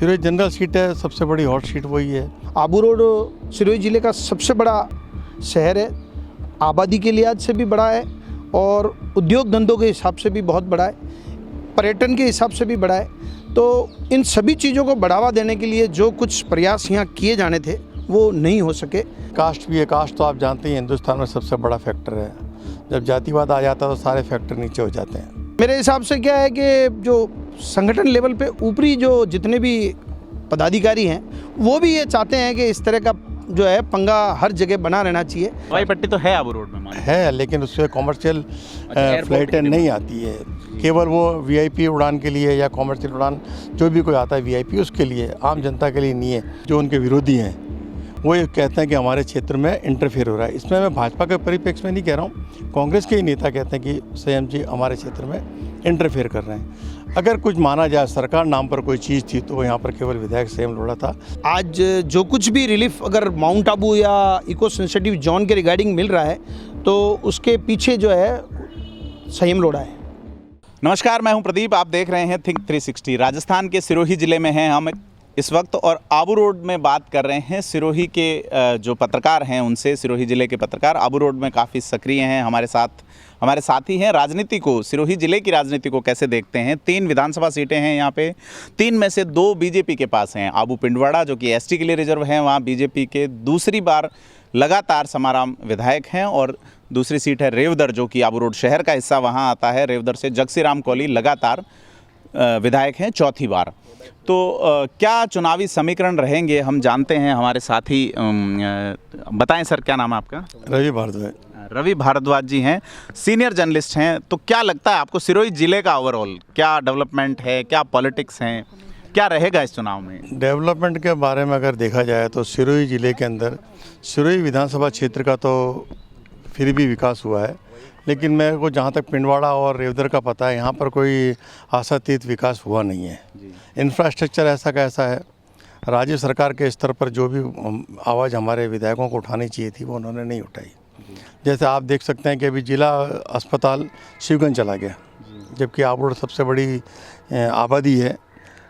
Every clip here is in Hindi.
सिरोही जनरल सीट है, सबसे बड़ी हॉट सीट वही है। आबू रोड सिरोही ज़िले का सबसे बड़ा शहर है, आबादी के लिहाज से भी बड़ा है और उद्योग धंधों के हिसाब से भी बहुत बड़ा है, पर्यटन के हिसाब से भी बड़ा है। तो इन सभी चीज़ों को बढ़ावा देने के लिए जो कुछ प्रयास यहाँ किए जाने थे वो नहीं हो सके। कास्ट भी है, कास्ट तो आप जानते हैं हिंदुस्तान में सबसे बड़ा फैक्टर है। जब जातिवाद आ जाता है तो सारे फैक्टर नीचे हो जाते हैं। मेरे हिसाब से क्या है कि जो संगठन लेवल पे ऊपरी जो जितने भी पदाधिकारी हैं वो भी ये चाहते हैं कि इस तरह का जो है पंगा हर जगह बना रहना चाहिए। हवाई पट्टी तो है आबू रोड में है, लेकिन उससे कॉमर्शियल फ्लाइटें नहीं आती है। केवल वो वीआईपी उड़ान के लिए या कॉमर्शियल उड़ान जो भी कोई आता है वीआईपी उसके लिए, आम जनता के लिए नहीं है। जो उनके विरोधी हैं वो ये कहते हैं कि हमारे क्षेत्र में इंटरफेयर हो रहा है। इसमें मैं भाजपा के परिप्रेक्ष्य में नहीं कह रहा हूँ, कांग्रेस के ही नेता कहते हैं कि संयम जी हमारे क्षेत्र में इंटरफेयर कर रहे हैं। अगर कुछ माना जाए सरकार नाम पर कोई चीज़ थी तो वो यहाँ पर केवल विधायक संयम लोढ़ा था। आज जो कुछ भी रिलीफ अगर माउंट आबू या इको सेंसिटिव जोन के रिगार्डिंग मिल रहा है तो उसके पीछे जो है संयम लोढ़ा है। नमस्कार, मैं हूं प्रदीप, आप देख रहे हैं थिंक 360। राजस्थान के सिरोही ज़िले में हैं हम इस वक्त और आबू रोड में बात कर रहे हैं। सिरोही के जो पत्रकार हैं उनसे, सिरोही ज़िले के पत्रकार आबू रोड में काफ़ी सक्रिय हैं। हमारे साथी हैं। राजनीति को, सिरोही ज़िले की राजनीति को कैसे देखते हैं। 3 विधानसभा सीटें हैं यहाँ पे, 3 में से 2 बीजेपी के पास हैं। आबू पिंडवाड़ा जो कि एसटी के लिए रिजर्व है, वहाँ बीजेपी के दूसरी बार लगातार समाराम विधायक हैं। और दूसरी सीट है रेवदर जो कि आबू रोड शहर का हिस्सा वहाँ आता है। रेवदर से जगसीराम कोहली लगातार विधायक हैं चौथी बार। तो क्या चुनावी समीकरण रहेंगे हम जानते हैं। हमारे साथी बताएं सर, क्या नाम है आपका? रवि भारद्वाज। रवि भारद्वाज जी हैं, सीनियर जर्नलिस्ट हैं। तो क्या लगता है आपको सिरोही ज़िले का ओवरऑल क्या डेवलपमेंट है, क्या पॉलिटिक्स हैं, क्या रहेगा इस चुनाव में? डेवलपमेंट के बारे में अगर देखा जाए तो सिरोही ज़िले के अंदर सिरोही विधानसभा क्षेत्र का तो फिर भी विकास हुआ है, लेकिन मेरे को जहाँ तक पिंडवाड़ा और रेवदर का पता है यहाँ पर कोई आशातीत विकास हुआ नहीं है। इंफ्रास्ट्रक्चर ऐसा का ऐसा है। राज्य सरकार के स्तर पर जो भी आवाज़ हमारे विधायकों को उठानी चाहिए थी वो उन्होंने नहीं उठाई। जैसे आप देख सकते हैं कि अभी जिला अस्पताल शिवगंज चला गया, जबकि आबू रोड सबसे बड़ी आबादी है।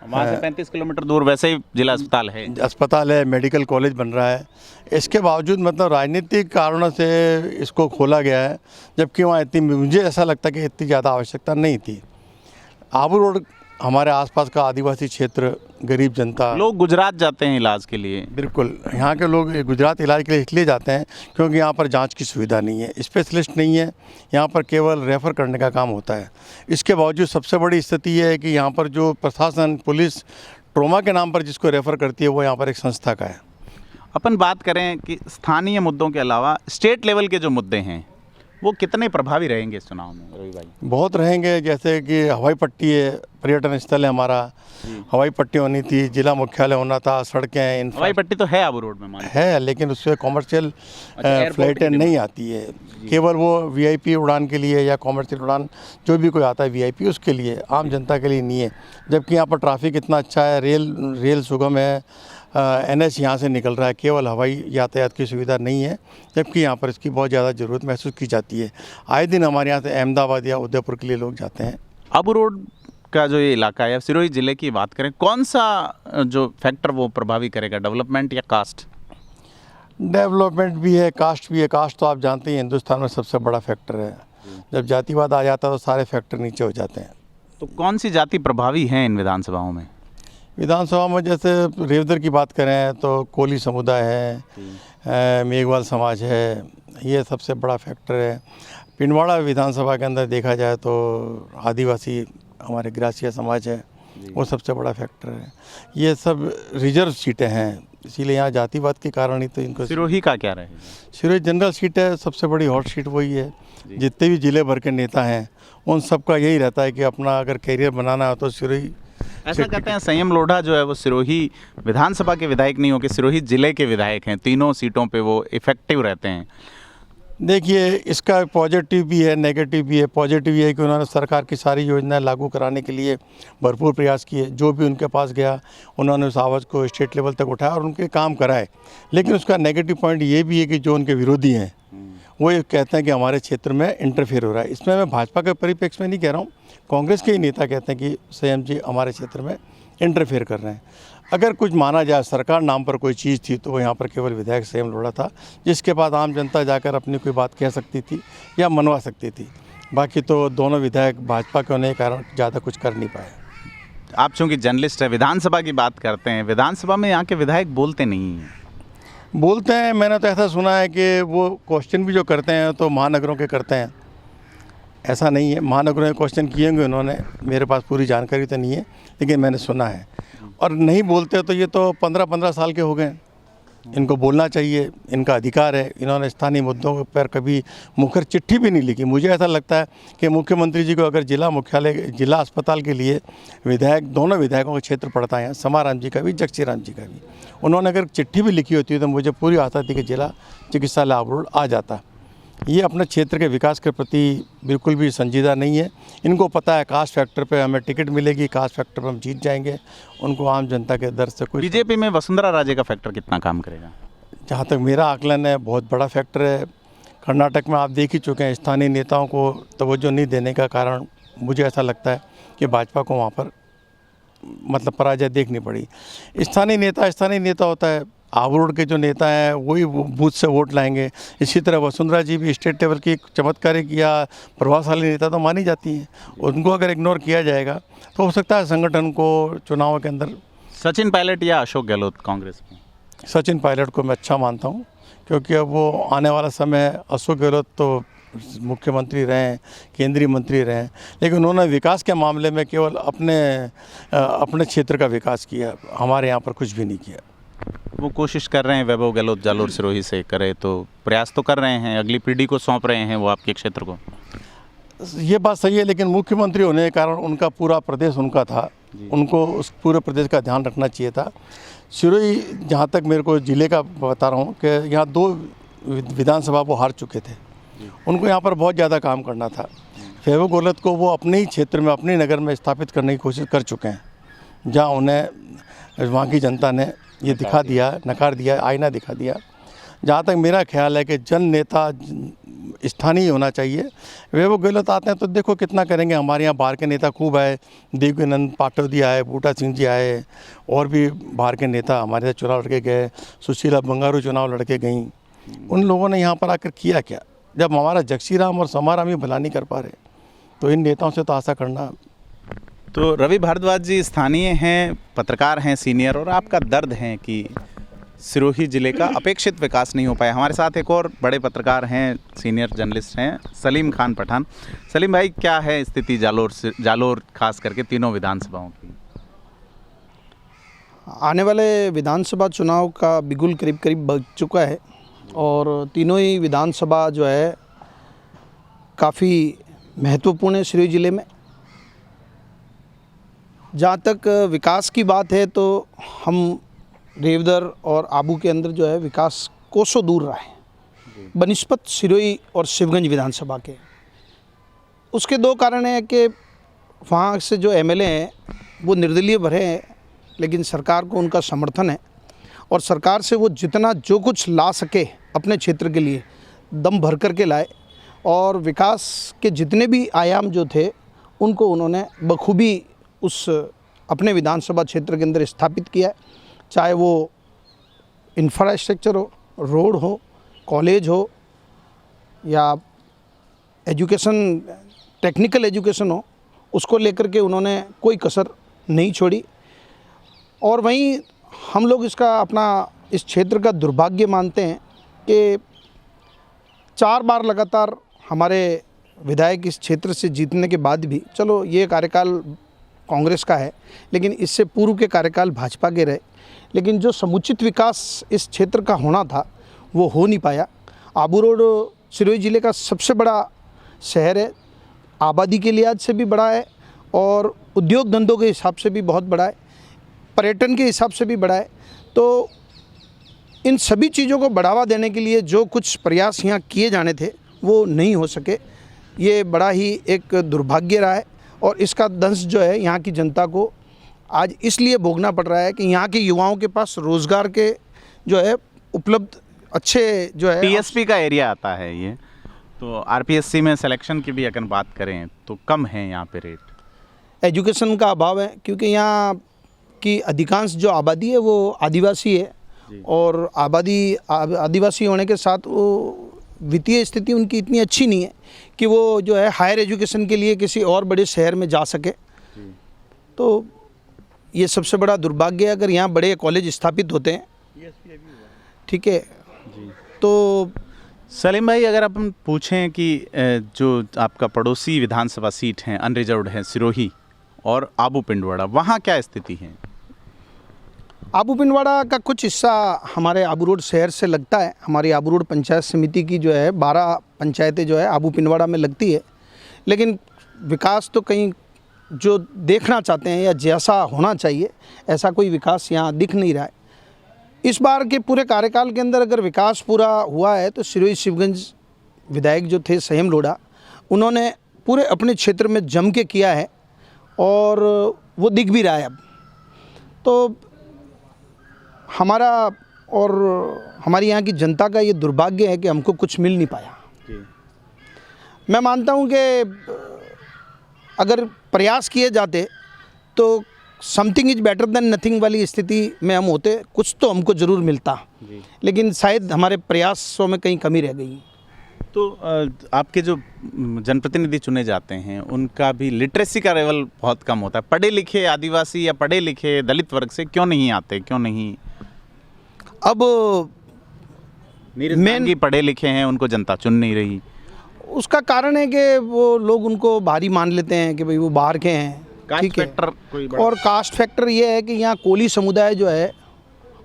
वहाँ से 35 किलोमीटर दूर वैसे ही जिला अस्पताल है, मेडिकल कॉलेज बन रहा है। इसके बावजूद मतलब राजनीतिक कारणों से इसको खोला गया है, जबकि वहाँ इतनी, मुझे ऐसा लगता है कि इतनी ज़्यादा आवश्यकता नहीं थी। आबू रोड हमारे आसपास का आदिवासी क्षेत्र, गरीब जनता, लोग गुजरात जाते हैं इलाज के लिए। बिल्कुल, यहाँ के लोग गुजरात इलाज के लिए इसलिए जाते हैं क्योंकि यहाँ पर जांच की सुविधा नहीं है, स्पेशलिस्ट नहीं है, यहाँ पर केवल रेफ़र करने का काम होता है। इसके बावजूद सबसे बड़ी स्थिति ये है कि यहाँ पर जो प्रशासन, पुलिस ट्रोमा के नाम पर जिसको रेफ़र करती है वो यहाँ पर एक संस्था का है। अपन बात करें कि स्थानीय मुद्दों के अलावा स्टेट लेवल के जो मुद्दे हैं वो कितने प्रभावी रहेंगे इस चुनाव में रवि भाई? बहुत रहेंगे। जैसे कि हवाई पट्टी है, पर्यटन स्थल है हमारा, हवाई पट्टी होनी थी, जिला मुख्यालय होना था, सड़कें। हवाई पट्टी तो है आबू रोड में है, लेकिन उससे कॉमर्शियल फ्लाइटें नहीं आती है। केवल वो वीआईपी उड़ान के लिए या कॉमर्शियल उड़ान जो भी कोई आता है वीआईपी उसके लिए, आम जनता के लिए नहीं है। जबकि यहाँ पर ट्रैफिक इतना अच्छा है, रेल सुगम है, एनएच यहाँ से निकल रहा है, केवल हवाई यातायात की सुविधा नहीं है, जबकि यहाँ पर इसकी बहुत ज़्यादा ज़रूरत महसूस की जाती है। आए दिन हमारे यहाँ से अहमदाबाद या उदयपुर के लिए लोग जाते हैं। आबू रोड का जो ये इलाका है, सिरोही ज़िले की बात करें, कौन सा जो फैक्टर वो प्रभावी करेगा, डेवलपमेंट या कास्ट? डेवलपमेंट भी है, कास्ट भी है। कास्ट तो आप जानते हैं हिंदुस्तान में सबसे बड़ा फैक्टर है। जब जातिवाद आ जाता है तो सारे फैक्टर नीचे हो जाते हैं। तो कौन सी जाति प्रभावी हैं इन विधानसभाओं में? विधानसभा में जैसे रेवदर की बात करें तो कोली समुदाय है, मेघवाल समाज है, ये सबसे बड़ा फैक्टर है। पिंडवाड़ा विधानसभा के अंदर देखा जाए तो आदिवासी हमारे ग्रासिया समाज है, वो सबसे बड़ा फैक्टर है। ये सब रिजर्व सीटें हैं, इसीलिए यहाँ जातिवाद के कारण ही तो इनको। सिरोही का क्या रहेगा? सिरोही जनरल सीट है, सबसे बड़ी हॉट सीट वही है। जितने भी जिले भर के नेता हैं उन सबका यही रहता है कि अपना अगर कैरियर बनाना हो तो सिरोही। ऐसा कहते हैं संयम लोढ़ा जो है वो सिरोही विधानसभा के विधायक नहीं होकर सिरोही जिले के विधायक हैं, तीनों सीटों पे वो इफेक्टिव रहते हैं। देखिए, इसका पॉजिटिव भी है, नेगेटिव भी है। पॉजिटिव ये है कि उन्होंने सरकार की सारी योजनाएं लागू कराने के लिए भरपूर प्रयास किए। जो भी उनके पास गया उन्होंने उस आवाज़ को स्टेट लेवल तक उठाया और उनके काम कराए। लेकिन उसका नेगेटिव पॉइंट ये भी है कि जो उनके विरोधी हैं वो ये कहते हैं कि हमारे क्षेत्र में इंटरफेयर हो रहा है। इसमें मैं भाजपा के परिप्रेक्ष्य में नहीं कह रहा हूँ, कांग्रेस के ही नेता कहते हैं कि संयम जी हमारे क्षेत्र में इंटरफेयर कर रहे हैं। अगर कुछ माना जाए सरकार नाम पर कोई चीज़ थी तो यहाँ पर केवल विधायक संयम लोढ़ा था, जिसके बाद आम जनता जाकर अपनी कोई बात कह सकती थी या मनवा सकती थी। बाकी तो दोनों विधायक भाजपा के होने के कारण ज़्यादा कुछ कर नहीं पाए। आप चूंकि जर्नलिस्ट है, विधानसभा की बात करते हैं, विधानसभा में यहाँ के विधायक बोलते नहीं हैं। बोलते हैं, मैंने तो ऐसा सुना है कि वो क्वेश्चन भी जो करते हैं तो महानगरों के करते हैं, ऐसा नहीं है। महानगरों के क्वेश्चन किए होंगे उन्होंने, मेरे पास पूरी जानकारी तो नहीं है, लेकिन मैंने सुना है। और नहीं बोलते तो ये तो 15-15 साल के हो गए, इनको बोलना चाहिए, इनका अधिकार है। इन्होंने स्थानीय मुद्दों पर कभी मुखर चिट्ठी भी नहीं लिखी। मुझे ऐसा लगता है कि मुख्यमंत्री जी को अगर जिला मुख्यालय, जिला अस्पताल के लिए विधायक, दोनों विधायकों का क्षेत्र पड़ता है, समाराम जी का भी, जगसीराम जी का भी, उन्होंने अगर चिट्ठी भी लिखी होती तो मुझे पूरी आशा थी कि जिला चिकित्सालय आबू रोड आ जाता। ये अपने क्षेत्र के विकास के प्रति बिल्कुल भी संजीदा नहीं है। इनको पता है कास्ट फैक्टर पे हमें टिकट मिलेगी, कास्ट फैक्टर पे हम जीत जाएंगे। उनको आम जनता के दर से कोई, बीजेपी में वसुंधरा राजे का फैक्टर कितना काम करेगा? जहाँ तक मेरा आकलन है, बहुत बड़ा फैक्टर है। कर्नाटक में आप देख ही चुके हैं, स्थानीय नेताओं को तवज्जो नहीं देने का कारण मुझे ऐसा लगता है कि भाजपा को वहाँ पर मतलब पराजय देखनी पड़ी। स्थानीय नेता होता है। आबू रोड के जो नेता हैं वही बूथ से वोट लाएंगे। इसी तरह वसुंधरा जी भी स्टेट लेवल की चमत्कारिक या प्रभावशाली नेता तो मानी जाती हैं। उनको अगर इग्नोर किया जाएगा तो हो सकता है संगठन को चुनाव के अंदर। सचिन पायलट या अशोक गहलोत कांग्रेस में? सचिन पायलट को मैं अच्छा मानता हूँ, क्योंकि अब वो आने वाला समय, अशोक गहलोत तो मुख्यमंत्री रहे हैं, केंद्रीय मंत्री रहे हैं, लेकिन उन्होंने विकास के मामले में केवल अपने क्षेत्र का विकास किया, हमारे यहाँ पर कुछ भी नहीं किया। वो कोशिश कर रहे हैं वैभव गहलोत जालोर सिरोही से करे, तो प्रयास तो कर रहे हैं, अगली पीढ़ी को सौंप रहे हैं वो आपके क्षेत्र को। ये बात सही है, लेकिन मुख्यमंत्री होने के कारण उनका पूरा प्रदेश उनका था, उनको उस पूरे प्रदेश का ध्यान रखना चाहिए था। सिरोही, जहाँ तक मेरे को ज़िले का बता रहा हूँ कि यहाँ 2 विधानसभा वो हार चुके थे, उनको यहाँ पर बहुत ज़्यादा काम करना था। वैभव गहलोत को वो अपने ही क्षेत्र में, अपने नगर में स्थापित करने की कोशिश कर चुके हैं, जहाँ उन्हें वहाँ की जनता ने ये दिखा दिया, नकार दिया, आईना दिखा दिया। जहाँ तक मेरा ख्याल है कि जन नेता स्थानीय होना चाहिए। वैभव गहलोत आते हैं तो देखो कितना करेंगे। हमारे यहाँ बाहर के नेता खूब आए, देवकीनंद पाटोदी आए, बूटा सिंह जी आए, और भी बाहर के नेता हमारे साथ चुनाव लड़के गए, सुशीला बंगारू चुनाव लड़के गईं। उन लोगों ने यहाँ पर आकर किया क्या? जब हमारा जगसीराम और समाराम ही भला नहीं कर पा रहे, तो इन नेताओं से तो आशा करना। तो रवि भारद्वाज जी स्थानीय हैं, पत्रकार हैं सीनियर, और आपका दर्द है कि सिरोही जिले का अपेक्षित विकास नहीं हो पाया। हमारे साथ एक और बड़े पत्रकार हैं, सीनियर जर्नलिस्ट हैं, सलीम खान पठान। सलीम भाई, क्या है स्थिति जालोर खास करके तीनों विधानसभाओं की? आने वाले विधानसभा चुनाव का बिगुल करीब करीब बज चुका है, और तीनों ही विधानसभा जो है काफ़ी महत्वपूर्ण है सिरोही ज़िले में। जहाँ तक विकास की बात है तो हम रेवदर और आबू के अंदर जो है विकास कोसों दूर रहा है बनिस्पत सिरोही और शिवगंज विधानसभा के। उसके 2 कारण हैं कि वहाँ से जो एमएलए हैं वो निर्दलीय भरे हैं, लेकिन सरकार को उनका समर्थन है, और सरकार से वो जितना जो कुछ ला सके अपने क्षेत्र के लिए दम भर कर के लाए, और विकास के जितने भी आयाम जो थे उनको उन्होंने बखूबी उस अपने विधानसभा क्षेत्र के अंदर स्थापित किया है। चाहे वो इंफ्रास्ट्रक्चर हो, रोड हो, कॉलेज हो, या एजुकेशन, टेक्निकल एजुकेशन हो, उसको लेकर के उन्होंने कोई कसर नहीं छोड़ी। और वहीं हम लोग इसका अपना इस क्षेत्र का दुर्भाग्य मानते हैं कि 4 बार लगातार हमारे विधायक इस क्षेत्र से जीतने के बाद भी, चलो ये कार्यकाल कांग्रेस का है, लेकिन इससे पूर्व के कार्यकाल भाजपा के रहे, लेकिन जो समुचित विकास इस क्षेत्र का होना था वो हो नहीं पाया। आबू रोड सिरोही ज़िले का सबसे बड़ा शहर है, आबादी के लिहाज से भी बड़ा है, और उद्योग धंधों के हिसाब से भी बहुत बड़ा है, पर्यटन के हिसाब से भी बड़ा है। तो इन सभी चीज़ों को बढ़ावा देने के लिए जो कुछ प्रयास यहाँ किए जाने थे वो नहीं हो सके। ये बड़ा ही एक दुर्भाग्य रहा है, और इसका दंश जो है यहाँ की जनता को आज इसलिए भोगना पड़ रहा है कि यहाँ के युवाओं के पास रोज़गार के जो है उपलब्ध अच्छे जो है टीएसपी का एरिया आता है ये, तो आरपीएससी में सिलेक्शन की भी अगर बात करें तो कम है यहाँ पे रेट। एजुकेशन का अभाव है, क्योंकि यहाँ की अधिकांश जो आबादी है वो आदिवासी है, और आदिवासी होने के साथ वो वित्तीय स्थिति उनकी इतनी अच्छी नहीं है कि वो जो है हायर एजुकेशन के लिए किसी और बड़े शहर में जा सके। तो ये सबसे बड़ा दुर्भाग्य है। अगर यहाँ बड़े कॉलेज स्थापित होते हैं, ठीक है, तो सलीम भाई, अगर अपन पूछें कि जो आपका पड़ोसी विधानसभा सीट हैं अनरिजर्व्ड हैं, सिरोही और आबू पिंडवाड़ा, वहाँ क्या स्थिति है? आबू पिंडवाड़ा का कुछ हिस्सा हमारे आबू रोड शहर से लगता है। हमारी आबू रोड पंचायत समिति की जो है 12 पंचायतें जो है आबू पिंडवाड़ा में लगती है, लेकिन विकास तो कहीं जो देखना चाहते हैं या जैसा होना चाहिए ऐसा कोई विकास यहाँ दिख नहीं रहा है। इस बार के पूरे कार्यकाल के अंदर अगर विकास पूरा हुआ है तो सिरोही शिवगंज विधायक जो थे संयम लोढ़ा, उन्होंने पूरे अपने क्षेत्र में जम के किया है और वो दिख भी रहा है। अब तो हमारा और हमारी यहाँ की जनता का ये दुर्भाग्य है कि हमको कुछ मिल नहीं पाया। मैं मानता हूँ कि अगर प्रयास किए जाते तो something is better than nothing वाली स्थिति में हम होते, कुछ तो हमको ज़रूर मिलता, लेकिन शायद हमारे प्रयासों में कहीं कमी रह गई। तो आपके जो जनप्रतिनिधि चुने जाते हैं उनका भी लिटरेसी का लेवल बहुत कम होता है। पढ़े लिखे आदिवासी या पढ़े लिखे दलित वर्ग से क्यों नहीं आते, क्यों नहीं? अब मेन की पढ़े लिखे हैं, उनको जनता चुन नहीं रही। उसका कारण है कि वो लोग उनको बाहरी मान लेते हैं कि भाई वो बाहर के हैं, ठीक है। और कास्ट फैक्टर ये है कि यहाँ कोली समुदाय जो है,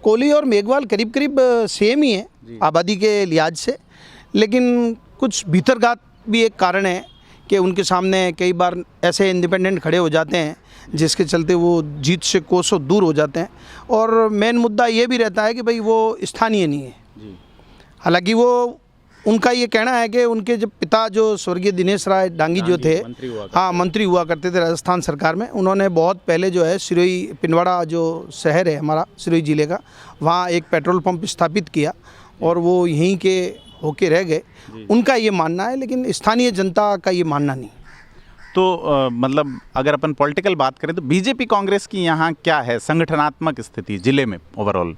कोली और मेघवाल करीब करीब सेम ही है आबादी के लिहाज से, लेकिन कुछ भीतरघात भी एक कारण है कि उनके सामने कई बार ऐसे इंडिपेंडेंट खड़े हो जाते हैं जिसके चलते वो जीत से कोसों दूर हो जाते हैं। और मेन मुद्दा ये भी रहता है कि भाई वो स्थानीय नहीं है। हालांकि वो उनका ये कहना है कि उनके जब पिता जो स्वर्गीय दिनेश राय डांगी जो थे, मंत्री हुआ करते थे राजस्थान सरकार में, उन्होंने बहुत पहले जो है सिरोही पिंडवाड़ा जो शहर है हमारा सिरोही ज़िले का, वहाँ एक पेट्रोल पंप स्थापित किया और वो यहीं के होके रह गए। उनका ये मानना है, लेकिन स्थानीय जनता का ये मानना नहीं। तो मतलब अगर अपन पॉलिटिकल बात करें तो बीजेपी कांग्रेस की यहाँ क्या है संगठनात्मक स्थिति ज़िले में ओवरऑल?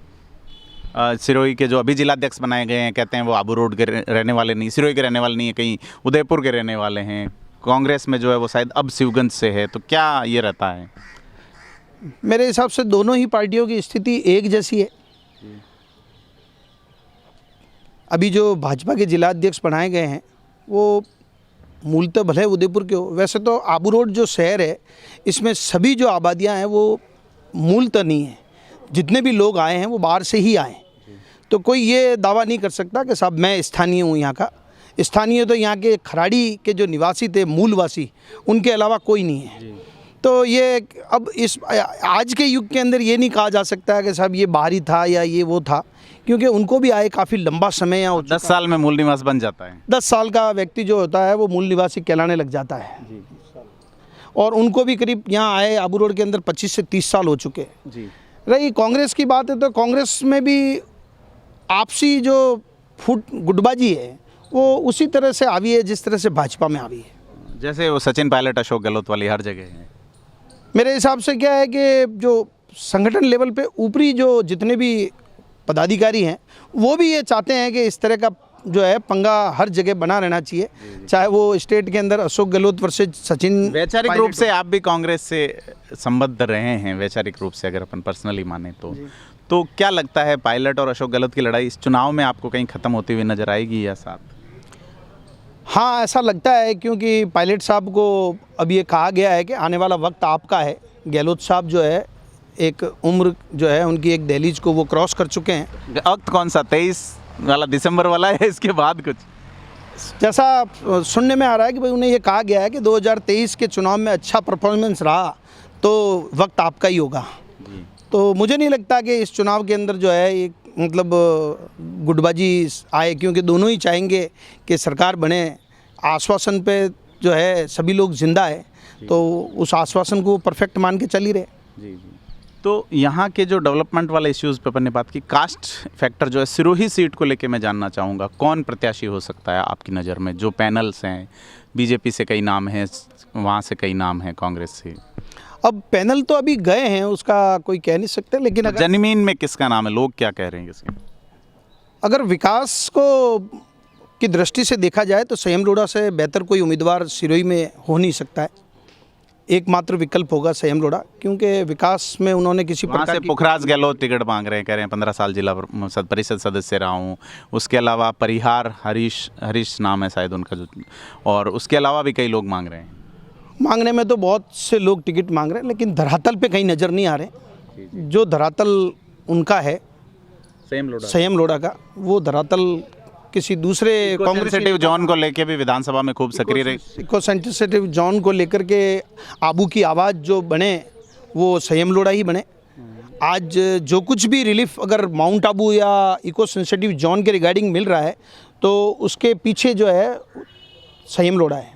सिरोही के जो अभी जिलाध्यक्ष बनाए गए हैं, कहते हैं वो आबू रोड के रहने वाले नहीं, सिरोही के रहने वाले नहीं है, कहीं उदयपुर के रहने वाले हैं। कांग्रेस में जो है वो शायद अब शिवगंज से है, तो क्या ये रहता है? मेरे हिसाब से दोनों ही पार्टियों की स्थिति एक जैसी है। अभी जो भाजपा के जिलाध्यक्ष बनाए गए हैं वो मूलतः भले उदयपुर के हो, वैसे तो आबू रोड जो शहर है इसमें सभी जो आबादियां हैं वो मूलतः नहीं है। जितने भी लोग आए हैं वो बाहर से ही आए हैं। तो कोई ये दावा नहीं कर सकता कि साहब मैं स्थानीय हूँ यहाँ का। स्थानीय तो यहाँ के खराड़ी के जो निवासी थे, मूलवासी, उनके अलावा कोई नहीं है। तो ये अब इस आज के युग के अंदर ये नहीं कहा जा सकता है कि साहब ये बाहरी था या ये वो था, क्योंकि उनको भी आए काफ़ी लंबा समय यहाँ 10 साल में मूल निवास बन जाता है। 10 साल का व्यक्ति जो होता है वो मूल निवासी कहलाने लग जाता है। और उनको भी करीब यहाँ आए आबू रोड के अंदर 25 से 30 साल हो चुके हैं। रही कांग्रेस की बात है तो कांग्रेस में भी आपसी जो फुट गुटबाजी है वो उसी तरह से आवी है जिस तरह से भाजपा में आवी है। जैसे वो सचिन पायलट, अशोक गहलोत वाली हर जगह है। मेरे हिसाब से क्या है कि जो संगठन लेवल पे ऊपरी जो जितने भी पदाधिकारी हैं वो भी ये चाहते हैं कि इस तरह का जो है पंगा हर जगह बना रहना चाहिए, चाहे वो स्टेट के अंदर अशोक गहलोत वर्सेज सचिन। वैचारिक रूप से आप भी कांग्रेस से संबद्ध रहे हैं, वैचारिक रूप से अगर अपन पर्सनली माने तो क्या लगता है पायलट और अशोक गहलोत की लड़ाई इस चुनाव में आपको कहीं खत्म होती हुई नजर आएगी या साथ? हाँ, ऐसा लगता है, क्योंकि पायलट साहब को अब ये कहा गया है कि आने वाला वक्त आपका है। गहलोत साहब जो है एक उम्र जो है उनकी एक दहलीज को वो क्रॉस कर चुके हैं। वक्त कौन सा, 23 वाला, दिसंबर वाला है, इसके बाद कुछ? जैसा सुनने में आ रहा है कि भाई उन्हें ये कहा गया है कि 2023 के चुनाव में अच्छा परफॉर्मेंस रहा तो वक्त आपका ही होगा। तो मुझे नहीं लगता कि इस चुनाव के अंदर जो है एक मतलब गुटबाजी आए, क्योंकि दोनों ही चाहेंगे कि सरकार बने। आश्वासन पे जो है सभी लोग जिंदा है, तो उस आश्वासन को परफेक्ट मान के चल ही रहे। जी। तो यहाँ के जो डेवलपमेंट वाले इश्यूज़ पे अपन ने बात की, कास्ट फैक्टर जो है सिरोही सीट को लेके मैं जानना चाहूँगा, कौन प्रत्याशी हो सकता है आपकी नज़र में? जो पैनल्स हैं, बीजेपी से कई नाम हैं, वहाँ से कई नाम हैं, कांग्रेस से। अब पैनल तो अभी गए हैं, उसका कोई कह नहीं सकते, लेकिन अगर जमीन में किसका नाम है, लोग क्या कह रहे हैं किसके? अगर विकास को की दृष्टि से देखा जाए तो संयम लोढ़ा से बेहतर कोई उम्मीदवार सिरोही में हो नहीं सकता है। एकमात्र विकल्प होगा संयम लोढ़ा, क्योंकि विकास में उन्होंने किसी वहाँ प्रकार से की पुखराज गहलोत टिकट मांग रहे हैं, कह रहे हैं 15 साल जिला परिषद सदस्य रहा हूँ। उसके अलावा परिहार हरीश नाम है शायद उनका, जो और उसके अलावा भी कई लोग मांग रहे हैं। मांगने में तो बहुत से लोग टिकट मांग रहे हैं, लेकिन धरातल पे कहीं नज़र नहीं आ रहे। जो धरातल उनका है संयम लोढ़ा का, वो धरातल किसी दूसरे कांग्रेस सेंसिटिव जोन को लेके भी विधानसभा में खूब सक्रिय रहे। इको सेंसिटिव जोन को लेकर के आबू की आवाज़ जो बने वो संयम लोढ़ा ही बने। आज जो कुछ भी रिलीफ अगर माउंट आबू या इको सेंसिटिव जोन के रिगार्डिंग मिल रहा है तो उसके पीछे जो है संयम लोढ़ा है।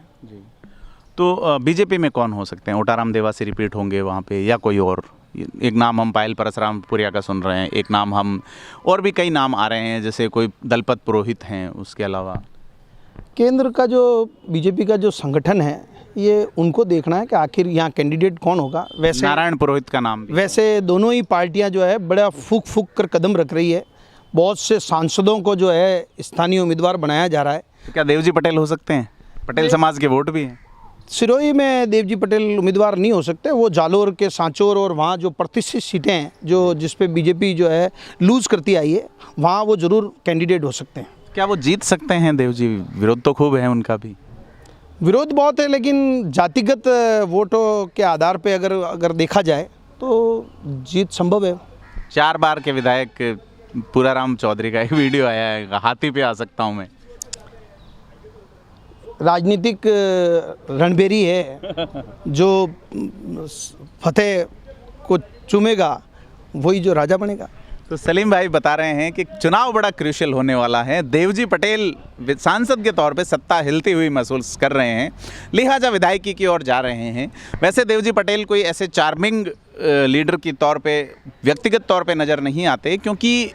तो बीजेपी में कौन हो सकते हैं? ओटाराम देवासी रिपीट होंगे वहाँ पे या कोई और? एक नाम हम पायल परसरामपुरिया का सुन रहे हैं, एक नाम हम और भी कई नाम आ रहे हैं, जैसे कोई दलपत पुरोहित हैं। उसके अलावा केंद्र का जो बीजेपी का जो संगठन है, ये उनको देखना है कि आखिर यहाँ कैंडिडेट कौन होगा। वैसे नारायण पुरोहित का नाम भी। वैसे दोनों ही पार्टियाँ जो है बड़ा फूक फूक कर कदम रख रही है। बहुत से सांसदों को जो है स्थानीय उम्मीदवार बनाया जा रहा है। तो क्या देवजी पटेल हो सकते हैं? पटेल समाज के वोट भी हैं। सिरोही में देवजी पटेल उम्मीदवार नहीं हो सकते। वो जालोर के सांचौर और वहाँ जो प्रतिष्ठित सीटें हैं जो जिस पे बीजेपी जो है लूज़ करती आई है, वहाँ वो ज़रूर कैंडिडेट हो सकते हैं। क्या वो जीत सकते हैं देवजी? विरोध तो खूब है उनका भी। विरोध बहुत है, लेकिन जातिगत वोटों के आधार पे अगर देखा जाए तो जीत संभव है। 4 बार के विधायक पूराराम चौधरी का एक वीडियो आया है, हाथी पे आ सकता हूँ मैं। राजनीतिक रणबेरी है, जो फतेह को चूमेगा वही जो राजा बनेगा। तो सलीम भाई बता रहे हैं कि चुनाव बड़ा क्रूशियल होने वाला है। देवजी पटेल सांसद के तौर पे सत्ता हिलती हुई महसूस कर रहे हैं, लिहाजा विधायकी की ओर जा रहे हैं। वैसे देवजी पटेल कोई ऐसे चार्मिंग लीडर की तौर पे व्यक्तिगत तौर पे नज़र नहीं आते, क्योंकि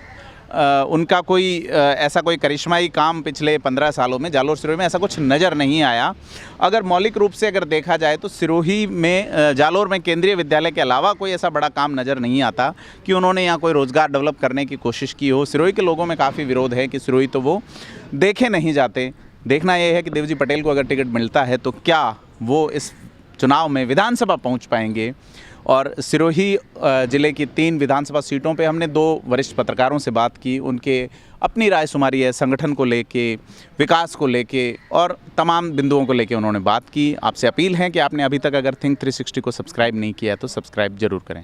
उनका कोई ऐसा कोई करिश्माई काम पिछले 15 सालों में जालोर सिरोही में ऐसा कुछ नज़र नहीं आया। अगर मौलिक रूप से अगर देखा जाए तो सिरोही में जालोर में केंद्रीय विद्यालय के अलावा कोई ऐसा बड़ा काम नज़र नहीं आता कि उन्होंने यहाँ कोई रोज़गार डेवलप करने की कोशिश की हो। सिरोही के लोगों में काफ़ी विरोध है कि सिरोही तो वो देखे नहीं जाते। देखना यह है कि देवजी पटेल को अगर टिकट मिलता है तो क्या वो इस चुनाव में विधानसभा पहुँच पाएंगे। और सिरोही ज़िले की 3 विधानसभा सीटों पे हमने 2 वरिष्ठ पत्रकारों से बात की, उनके अपनी राय शुमारी है संगठन को लेके, विकास को लेके और तमाम बिंदुओं को लेके उन्होंने बात की। आपसे अपील है कि आपने अभी तक अगर थिंक 360 को सब्सक्राइब नहीं किया है तो सब्सक्राइब जरूर करें।